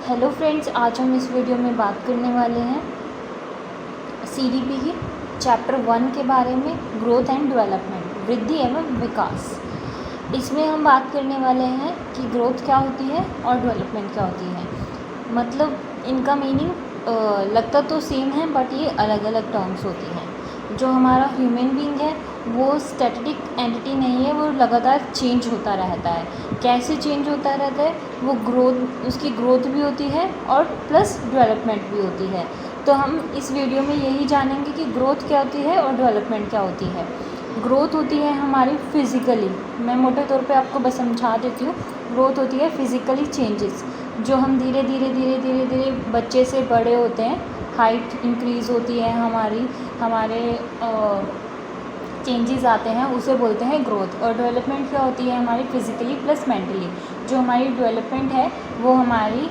Hello friends, आज हम इस वीडियो में बात करने वाले हैं सीडीपी की चैप्टर 1 के बारे में, ग्रोथ एंड डेवलपमेंट, वृद्धि एवं विकास। इसमें हम बात करने वाले हैं कि ग्रोथ क्या होती है और डेवलपमेंट क्या होती है। मतलब इनका मीनिंग लगता तो सेम है, बट ये अलग अलग टर्म्स होती हैं। जो हमारा ह्यूमन बीइंग है वो स्टैटिक एंटिटी नहीं है, वो लगातार चेंज होता रहता है। कैसे चेंज होता रहता है? वो ग्रोथ, उसकी ग्रोथ भी होती है और प्लस डेवलपमेंट भी होती है। तो हम इस वीडियो में यही जानेंगे कि ग्रोथ क्या होती है और डेवलपमेंट क्या होती है। ग्रोथ होती है हमारी फिज़िकली, मैं मोटे तौर पे आपको बस समझा देती हूँ। ग्रोथ होती है फिज़िकली चेंजेस, जो हम धीरे धीरे बच्चे से बड़े होते हैं, हाइट इंक्रीज़ होती है हमारे चेंजेस आते हैं, उसे बोलते हैं ग्रोथ। और डेवलपमेंट क्या होती है? हमारी फिज़िकली प्लस मेंटली। जो हमारी डेवलपमेंट है वो हमारी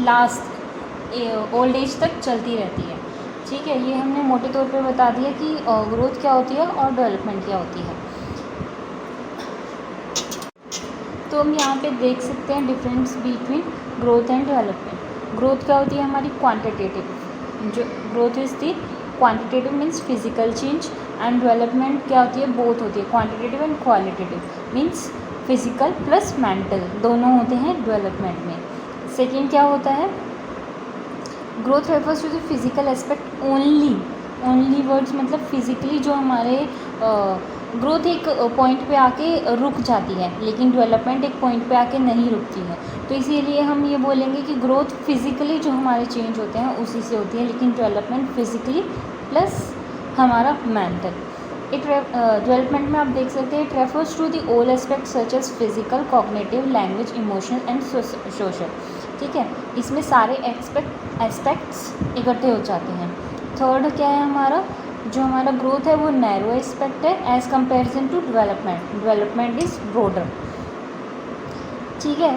लास्ट ओल्ड एज तक चलती रहती है। ठीक है, ये हमने मोटे तौर पे बता दिया कि ग्रोथ क्या होती है और डेवलपमेंट क्या होती है। तो हम यहाँ पे देख सकते हैं difference between growth and development. Growth क्या होती है? हमारी क्वांटिटेटिव। जो growth is the quantitative means physical change, and development क्या होती है? बोथ होती है, quantitative and qualitative means physical plus mental, दोनों होते हैं डेवलपमेंट में। सेकेंड क्या होता है? Growth refers to the physical aspect only words, मतलब फिजिकली जो हमारे ग्रोथ एक पॉइंट पे आके रुक जाती है, लेकिन डेवलपमेंट एक पॉइंट पे आके नहीं रुकती है। तो इसीलिए हम ये बोलेंगे कि ग्रोथ फिजिकली जो हमारे चेंज होते हैं उसी से होती है, लेकिन डेवलपमेंट फिजिकली प्लस हमारा मेंटल। डेवलपमेंट में आप देख सकते हैं, it refers to the all aspect such as physical, cognitive, language, emotional and social. ठीक है, इसमें सारे एस्पेक्ट्स इकट्ठे हो जाते हैं। थर्ड क्या है हमारा? जो हमारा ग्रोथ है वो नैरो एस्पेक्ट है as comparison to development. Development is broader. ठीक है,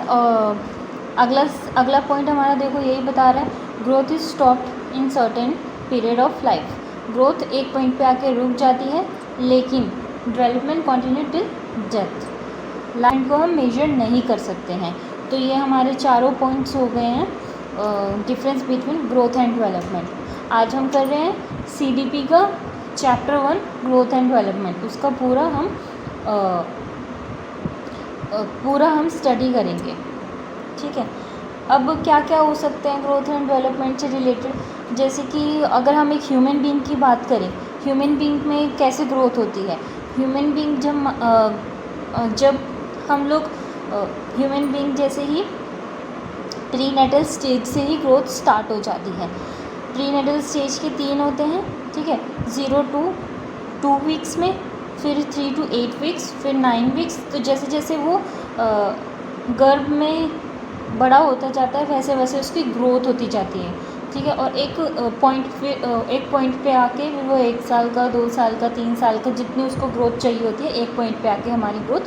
अगला पॉइंट हमारा देखो यही बता रहा है, growth is stopped in certain period of life. Growth एक पॉइंट पे आके रुक जाती है, लेकिन development continue till death. Line को हम मेजर नहीं कर सकते हैं। तो ये हमारे चारों पॉइंट्स हो गए हैं difference between growth and development. आज हम कर रहे हैं सीडीपी का चैप्टर 1 ग्रोथ एंड डेवलपमेंट। उसका पूरा हम स्टडी करेंगे। ठीक है, अब क्या क्या हो सकते हैं ग्रोथ एंड डेवलपमेंट से रिलेटेड? जैसे कि अगर हम एक ह्यूमन बीइंग की बात करें, ह्यूमन बीइंग में कैसे ग्रोथ होती है? ह्यूमन बीइंग जब हम लोग ह्यूमन बीइंग जैसे ही प्रीनेटल स्टेज से ही ग्रोथ स्टार्ट हो जाती है। प्रीनेटल स्टेज के 3 होते हैं। ठीक है, 0 to 2 वीक्स में, फिर 3 to 8 वीक्स, फिर 9 वीक्स। तो जैसे जैसे वो गर्भ में बड़ा होता जाता है वैसे वैसे उसकी ग्रोथ होती जाती है। ठीक है, और एक पॉइंट पे आके फिर वो 1 साल का, 2 साल का, 3 साल का, जितनी उसको ग्रोथ चाहिए होती है, एक पॉइंट पे आके हमारी ग्रोथ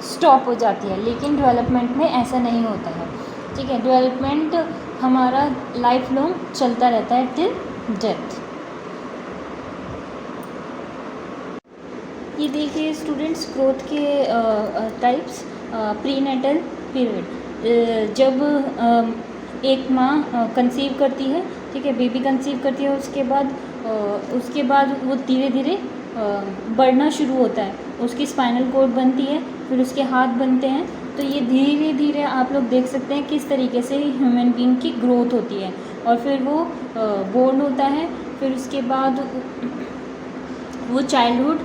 स्टॉप हो जाती है। लेकिन डेवलपमेंट में ऐसा नहीं होता है। ठीक है, डेवलपमेंट हमारा लाइफ लॉन्ग चलता रहता है टिल डेथ। ये देखिए स्टूडेंट्स, ग्रोथ के टाइप्स। प्रीनेटल पीरियड, जब एक माँ कंसीव करती है, ठीक है, बेबी कंसीव करती है, उसके बाद वो धीरे धीरे बढ़ना शुरू होता है। उसकी स्पाइनल कॉर्ड बनती है, फिर उसके हाथ बनते हैं। तो ये धीरे धीरे आप लोग देख सकते हैं किस तरीके से ह्यूमन बीइंग की ग्रोथ होती है। और फिर वो बोर्न होता है, फिर उसके बाद वो चाइल्डहुड,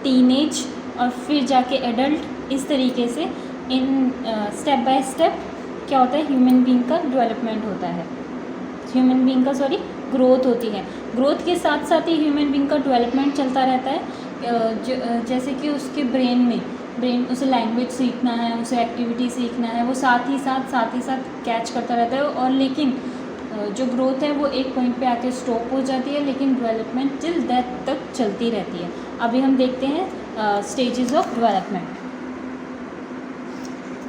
टीनेज, और फिर जाके एडल्ट। इस तरीके से इन स्टेप बाय स्टेप क्या होता है, ह्यूमन बीइंग का डेवलपमेंट होता है, ग्रोथ होती है। ग्रोथ के साथ साथ ही ह्यूमन बीइंग का डेवलपमेंट चलता रहता है। जैसे कि उसके ब्रेन उसे लैंग्वेज सीखना है, उसे एक्टिविटी सीखना है, वो साथ ही साथ कैच करता रहता है। और लेकिन जो ग्रोथ है वो एक पॉइंट पे आके स्टॉप हो जाती है, लेकिन डेवलपमेंट टिल डेथ तक चलती रहती है। अभी हम देखते हैं स्टेजेस ऑफ डेवलपमेंट।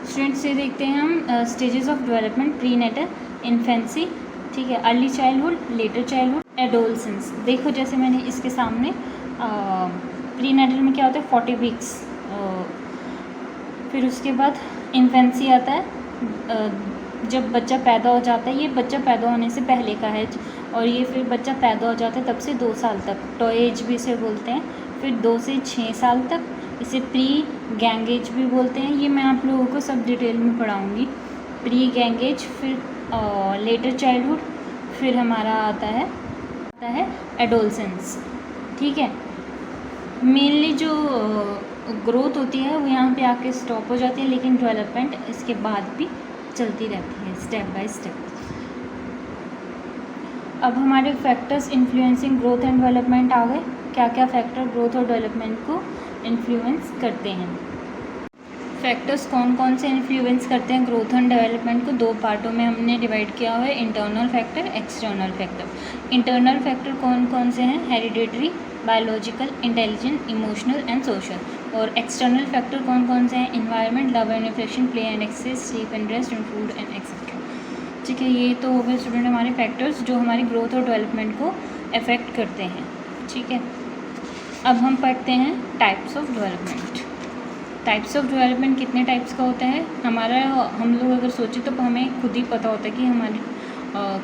स्टूडेंट्स से देखते हैं हम stages of development. Prenatal, infancy, ठीक है, early childhood, letter childhood, adolescence. देखो जैसे मैंने इसके सामने प्रीनेटल में क्या होता है 40 वीक्स, फिर उसके बाद इन्फेंसी आता है, जब बच्चा पैदा हो जाता है, ये बच्चा पैदा होने से पहले का है, और ये फिर बच्चा पैदा हो जाता है तब से 2 साल तक टॉय एज भी इसे बोलते हैं। फिर 2 से 6 साल तक इसे प्री गैंग एज भी बोलते हैं। ये मैं आप लोगों को सब डिटेल में पढ़ाऊँगी। प्री गैंग एज, फिर लेटर चाइल्डहुड, फिर हमारा आता है एडोलसेंस। ठीक है, मेनली जो ग्रोथ होती है वो यहाँ पे आके स्टॉप हो जाती है, लेकिन डेवलपमेंट इसके बाद भी चलती रहती है स्टेप बाय स्टेप। अब हमारे factors influencing growth and development आ गए। क्या क्या फैक्टर ग्रोथ और डेवलपमेंट को इन्फ्लुएंस करते हैं। फैक्टर्स कौन कौन से इन्फ्लुएंस करते हैं ग्रोथ एंड डेवलपमेंट को, 2 पार्टों में हमने डिवाइड किया हुआ है, internal factor, external factor. Internal factor कौन कौन से हैं, hereditary, biological, intelligent, emotional and social. और एक्सटर्नल फैक्टर कौन कौन से हैं, environment, love and affection, play and exercise, sleep and rest and food and etcetera. ठीक है, ये तो हो गए स्टूडेंट हमारे फैक्टर्स जो हमारी ग्रोथ और डेवलपमेंट को अफेक्ट करते हैं। ठीक है, अब हम पढ़ते हैं types of development. Types of development कितने टाइप्स का होता है हमारा, हम लोग अगर सोचें तो हमें खुद ही पता होता है कि हमारी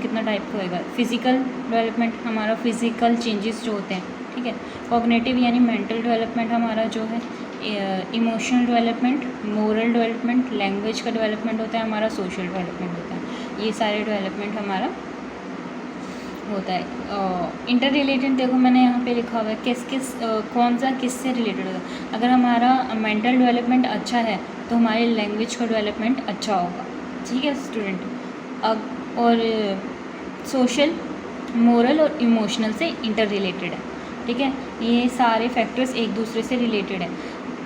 कितना टाइप का होएगा। फिज़िकल डेवलपमेंट हमारा फिज़िकल चेंजेस जो होते हैं, ठीक है। कॉग्निटिव यानी मेंटल डेवलपमेंट हमारा जो है, emotional development, moral development, language का डेवलपमेंट होता है हमारा, सोशल डेवलपमेंट होता है। ये सारे डेवलपमेंट हमारा होता है। इंटर रिलेटेड देखो मैंने यहाँ पे लिखा हुआ है किस कौन सा किस से रिलेटेड होगा। अगर हमारा मेंटल डेवलपमेंट अच्छा है तो हमारे लैंग्वेज का डेवलपमेंट अच्छा होगा। ठीक है स्टूडेंट। अब और सोशल, मोरल और इमोशनल से इंटर रिलेटेड है। ठीक है, ये सारे फैक्टर्स एक दूसरे से रिलेटेड है।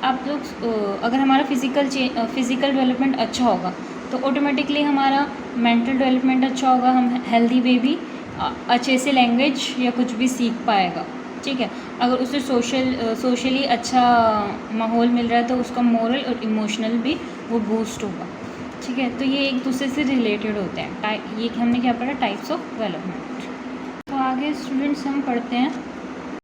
आप लोग अगर हमारा फिज़िकल डेवलपमेंट अच्छा होगा तो ऑटोमेटिकली हमारा मेंटल डेवलपमेंट अच्छा होगा, हम हेल्दी वे भी अच्छे से लैंग्वेज या कुछ भी सीख पाएगा। ठीक है, अगर उसे सोशली अच्छा माहौल मिल रहा है तो उसका मोरल और इमोशनल भी वो बूस्ट होगा। ठीक है, तो ये एक दूसरे से रिलेटेड होते हैं। ये हमने क्या पढ़ा, टाइप्स ऑफ डेवलपमेंट। तो आगे स्टूडेंट्स हम पढ़ते हैं